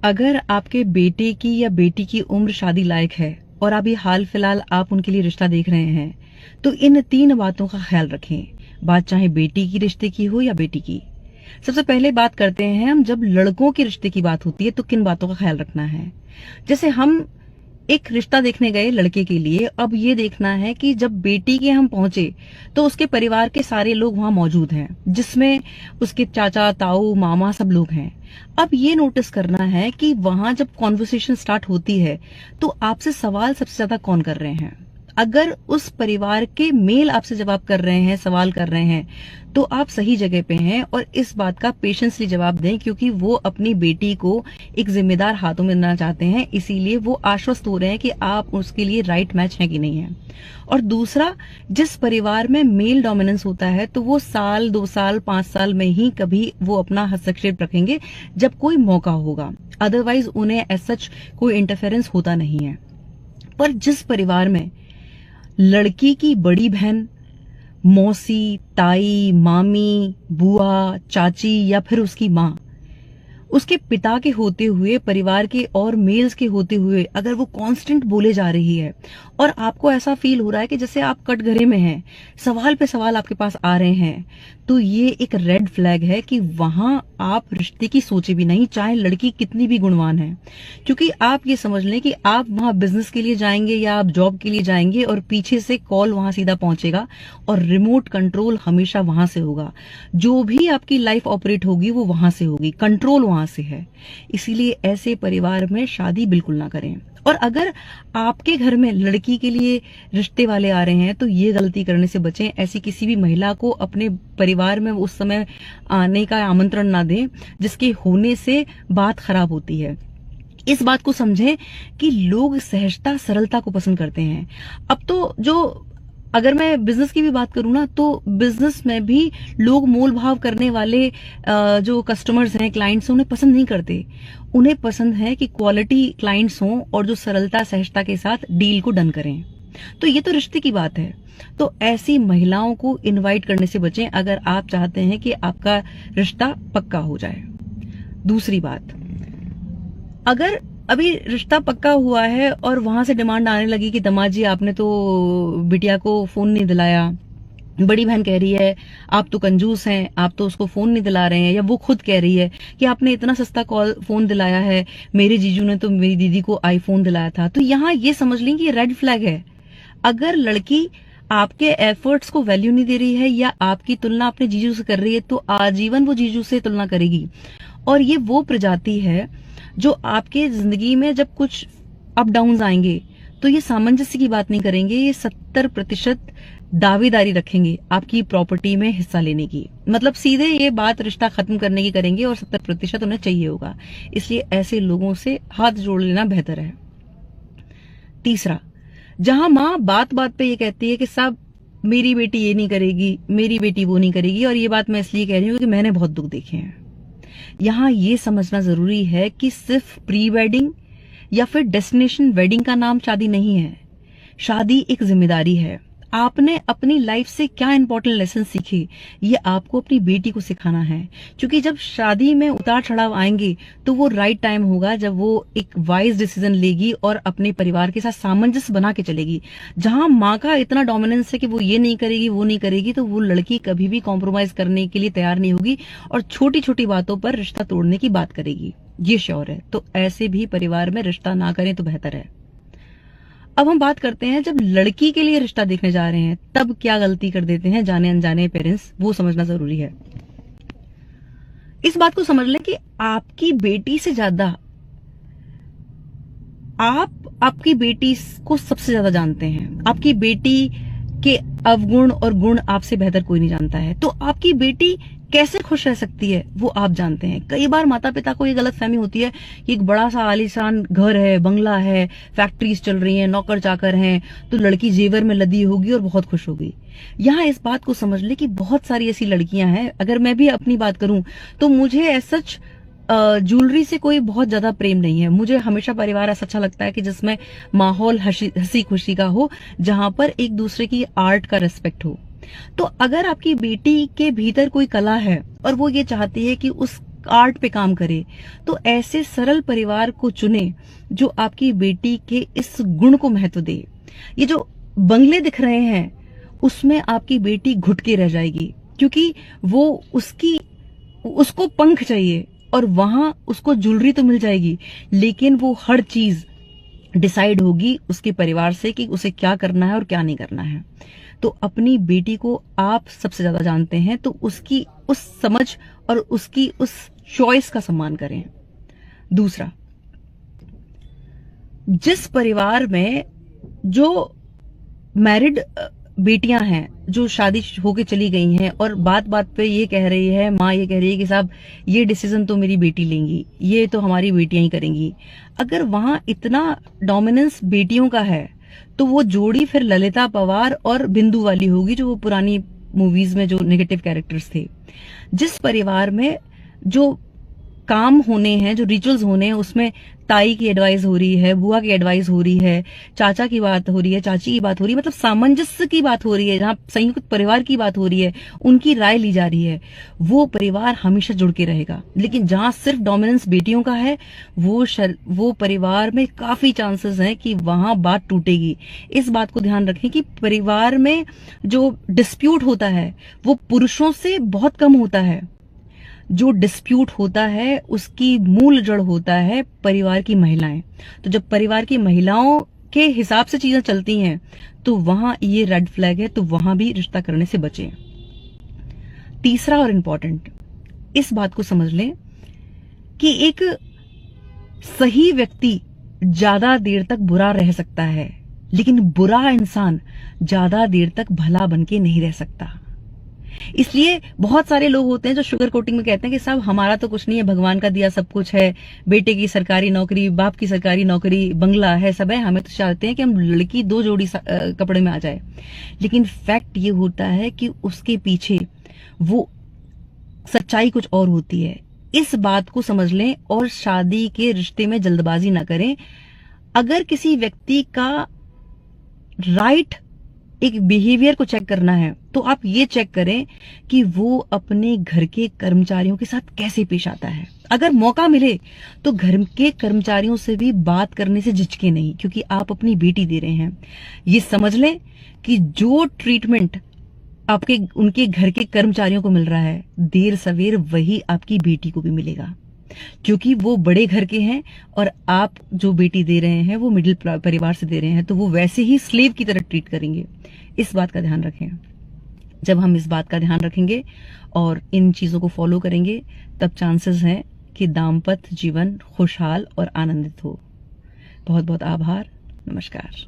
अगर आपके बेटे की या बेटी की उम्र शादी लायक है और अभी हाल फिलहाल आप उनके लिए रिश्ता देख रहे हैं, तो इन 3 बातों का ख्याल रखें। बात चाहे बेटी की रिश्ते की हो या बेटी की। सबसे पहले बात करते हैं हम, जब लड़कों के रिश्ते की बात होती है तो किन बातों का ख्याल रखना है। जैसे हम एक रिश्ता देखने गए लड़के के लिए, अब ये देखना है कि जब बेटी के हम पहुंचे तो उसके परिवार के सारे लोग वहां मौजूद हैं, जिसमें उसके चाचा ताऊ मामा सब लोग हैं। अब ये नोटिस करना है कि वहां जब कॉन्वर्सेशन स्टार्ट होती है तो आपसे सवाल सबसे ज्यादा कौन कर रहे हैं। अगर उस परिवार के मेल आपसे जवाब कर रहे हैं, सवाल कर रहे हैं, तो आप सही जगह पे हैं और इस बात का पेशेंसली जवाब दें, क्योंकि वो अपनी बेटी को एक जिम्मेदार हाथों में देना चाहते हैं, इसीलिए वो आश्वस्त हो रहे हैं कि आप उसके लिए राइट मैच है कि नहीं है। और दूसरा, जिस परिवार में मेल डोमिनेंस होता है तो वो साल 2 साल 5 साल में ही कभी वो अपना हस्तक्षेप रखेंगे जब कोई मौका होगा, अदरवाइज उन्हें एज सच कोई इंटरफेरेंस होता नहीं है। पर जिस परिवार में लड़की की बड़ी बहन, मौसी, ताई, मामी, बुआ, चाची या फिर उसकी माँ, उसके पिता के होते हुए, परिवार के और मेल्स के होते हुए अगर वो कांस्टेंट बोले जा रही है और आपको ऐसा फील हो रहा है कि जैसे आप कटघरे में हैं, सवाल पे सवाल आपके पास आ रहे हैं, तो ये एक रेड फ्लैग है कि वहां आप रिश्ते की सोचे भी नहीं, चाहे लड़की कितनी भी गुणवान है। क्योंकि आप ये समझ लें कि आप वहां बिजनेस के लिए जाएंगे या आप जॉब के लिए जाएंगे और पीछे से कॉल वहां सीधा पहुंचेगा और रिमोट कंट्रोल हमेशा वहां से होगा। जो भी आपकी लाइफ ऑपरेट होगी वो वहां से होगी, कंट्रोल वहां से है। इसीलिए ऐसे परिवार में शादी बिल्कुल ना करें। और अगर आपके घर में लड़की के लिए रिश्ते वाले आ रहे हैं तो ये गलती करने से बचें। ऐसी किसी भी महिला को अपने परिवार में उस समय आने का आमंत्रण ना दें जिसके होने से बात खराब होती है। इस बात को समझें कि लोग सहजता सरलता को पसंद करते हैं। अब तो जो अगर मैं बिजनेस की भी बात करूं ना, तो बिजनेस में भी लोग मोल भाव करने वाले जो कस्टमर्स हैं, क्लाइंट्स हैं, उन्हें पसंद नहीं करते। उन्हें पसंद है कि क्वालिटी क्लाइंट्स हों और जो सरलता सहजता के साथ डील को डन करें। तो ये तो रिश्ते की बात है। तो ऐसी महिलाओं को इनवाइट करने से बचें अगर आप चाहते हैं कि आपका रिश्ता पक्का हो जाए। दूसरी बात, अगर अभी रिश्ता पक्का हुआ है और वहां से डिमांड आने लगी कि दामाद जी आपने तो बिटिया को फोन नहीं दिलाया, बड़ी बहन कह रही है आप तो कंजूस हैं, आप तो उसको फोन नहीं दिला रहे हैं, या वो खुद कह रही है कि आपने इतना सस्ता फोन दिलाया है, मेरे जीजू ने तो मेरी दीदी को आईफोन दिलाया था, तो यहाँ ये समझ लें कि ये रेड फ्लैग है। अगर लड़की आपके एफर्ट्स को वैल्यू नहीं दे रही है या आपकी तुलना अपने जीजू से कर रही है, तो आजीवन वो जीजू से तुलना करेगी। और ये वो प्रजाति है जो आपके जिंदगी में जब कुछ अप डाउन आएंगे तो ये सामंजस्य की बात नहीं करेंगे, ये 70% दावेदारी रखेंगे आपकी प्रॉपर्टी में हिस्सा लेने की। मतलब सीधे ये बात रिश्ता खत्म करने की करेंगे और 70% उन्हें चाहिए होगा। इसलिए ऐसे लोगों से हाथ जोड़ लेना बेहतर है। तीसरा, जहां माँ बात बात पे ये कहती है कि साहब मेरी बेटी ये नहीं करेगी, मेरी बेटी वो नहीं करेगी, और ये बात मैं इसलिए कह रही हूँ कि मैंने बहुत दुख देखे हैं। यहाँ ये समझना जरूरी है कि सिर्फ प्री वेडिंग या फिर डेस्टिनेशन वेडिंग का नाम शादी नहीं है। शादी एक जिम्मेदारी है। आपने अपनी लाइफ से क्या इंपॉर्टेंट लेसन सीखे, ये आपको अपनी बेटी को सिखाना है। क्योंकि जब शादी में उतार चढ़ाव आएंगे तो वो राइट टाइम होगा जब वो एक वाइज डिसीजन लेगी और अपने परिवार के साथ सामंजस्य बना के चलेगी। जहां माँ का इतना डोमिनेंस है कि वो ये नहीं करेगी वो नहीं करेगी, तो वो लड़की कभी भी कॉम्प्रोमाइज करने के लिए तैयार नहीं होगी और छोटी छोटी बातों पर रिश्ता तोड़ने की बात करेगी, ये श्योर है। तो ऐसे भी परिवार में रिश्ता ना करें तो बेहतर है। अब हम बात करते हैं जब लड़की के लिए रिश्ता देखने जा रहे हैं तब क्या गलती कर देते हैं जाने अनजाने पेरेंट्स, वो समझना जरूरी है। इस बात को समझ लें कि आपकी बेटी से ज्यादा आप आपकी बेटी को सबसे ज्यादा जानते हैं। आपकी बेटी के अवगुण और गुण आपसे बेहतर कोई नहीं जानता है। तो आपकी बेटी कैसे खुश रह सकती है वो आप जानते हैं। कई बार माता पिता को ये गलत फहमी होती है कि एक बड़ा सा आलीशान घर है, बंगला है, फैक्ट्रीज चल रही हैं, नौकर चाकर हैं, तो लड़की जेवर में लदी होगी और बहुत खुश होगी। यहाँ इस बात को समझ ले कि बहुत सारी ऐसी लड़कियां हैं। अगर मैं भी अपनी बात करूं तो मुझे ऐसा ज्वेलरी से कोई बहुत ज्यादा प्रेम नहीं है। मुझे हमेशा परिवार ऐसा अच्छा लगता है कि जिसमें माहौल हंसी खुशी का हो, जहां पर एक दूसरे की आर्ट का रिस्पेक्ट हो। तो अगर आपकी बेटी के भीतर कोई कला है और वो ये चाहती है कि उस आर्ट पे काम करे, तो ऐसे सरल परिवार को चुने जो आपकी बेटी के इस गुण को महत्व दे। ये जो बंगले दिख रहे हैं उसमें आपकी बेटी घुट के रह जाएगी, क्योंकि वो उसको पंख चाहिए और वहां उसको ज्वेलरी तो मिल जाएगी, लेकिन वो हर चीज डिसाइड होगी उसके परिवार से कि उसे क्या करना है और क्या नहीं करना है। तो अपनी बेटी को आप सबसे ज्यादा जानते हैं, तो उसकी उस समझ और उसकी उस चॉइस का सम्मान करें। दूसरा, जिस परिवार में जो मैरिड बेटियां हैं जो शादी होके चली गई हैं और बात बात पे ये कह रही है, माँ ये कह रही है कि साहब ये डिसीजन तो मेरी बेटी लेंगी, ये तो हमारी बेटियां ही करेंगी, अगर वहां इतना डोमिनेंस बेटियों का है तो वो जोड़ी फिर ललिता पवार और बिंदु वाली होगी, जो वो पुरानी मूवीज में जो नेगेटिव कैरेक्टर्स थे। जिस परिवार में जो काम होने हैं, जो रिचुअल्स होने हैं, उसमें ताई की एडवाइस हो रही है, बुआ की एडवाइस हो रही है, चाचा की बात हो रही है, चाची की बात हो रही है, मतलब सामंजस्य की बात हो रही है, जहां संयुक्त परिवार की बात हो रही है, उनकी राय ली जा रही है, वो परिवार हमेशा जुड़ के रहेगा। लेकिन जहां सिर्फ डोमिनेंस बेटियों का है, वो परिवार में काफी चांसेस हैं कि वहां बात टूटेगी। इस बात को ध्यान रखें कि परिवार में जो डिस्प्यूट होता है वो पुरुषों से बहुत कम होता है। जो डिस्प्यूट होता है उसकी मूल जड़ होता है परिवार की महिलाएं। तो जब परिवार की महिलाओं के हिसाब से चीजें चलती हैं तो वहां ये रेड फ्लैग है, तो वहां भी रिश्ता करने से बचें। तीसरा और इंपॉर्टेंट, इस बात को समझ लें कि एक सही व्यक्ति ज्यादा देर तक बुरा रह सकता है, लेकिन बुरा इंसान ज्यादा देर तक भला बन के नहीं रह सकता। इसलिए बहुत सारे लोग होते हैं जो शुगर कोटिंग में कहते हैं कि साहब हमारा तो कुछ नहीं है, भगवान का दिया सब कुछ है, बेटे की सरकारी नौकरी, बाप की सरकारी नौकरी, बंगला है, सब है, हमें तो चाहते हैं कि हम लड़की दो जोड़ी कपड़े में आ जाए। लेकिन फैक्ट ये होता है कि उसके पीछे वो सच्चाई कुछ और होती है। इस बात को समझ लें और शादी के रिश्ते में जल्दबाजी ना करें। अगर किसी व्यक्ति का राइट एक बिहेवियर को चेक करना है तो आप ये चेक करें कि वो अपने घर के कर्मचारियों के साथ कैसे पेश आता है। अगर मौका मिले तो घर के कर्मचारियों से भी बात करने से झिझके नहीं, क्योंकि आप अपनी बेटी दे रहे हैं। ये समझ लें कि जो ट्रीटमेंट आपके उनके घर के कर्मचारियों को मिल रहा है, देर सवेर वही आपकी बेटी को भी मिलेगा, क्योंकि वो बड़े घर के हैं और आप जो बेटी दे रहे हैं वो मिडिल परिवार से दे रहे हैं, तो वो वैसे ही स्लेव की तरह ट्रीट करेंगे। इस बात का ध्यान रखें। जब हम इस बात का ध्यान रखेंगे और इन चीजों को फॉलो करेंगे, तब चांसेस हैं कि दाम्पत्य जीवन खुशहाल और आनंदित हो। बहुत बहुत आभार। नमस्कार।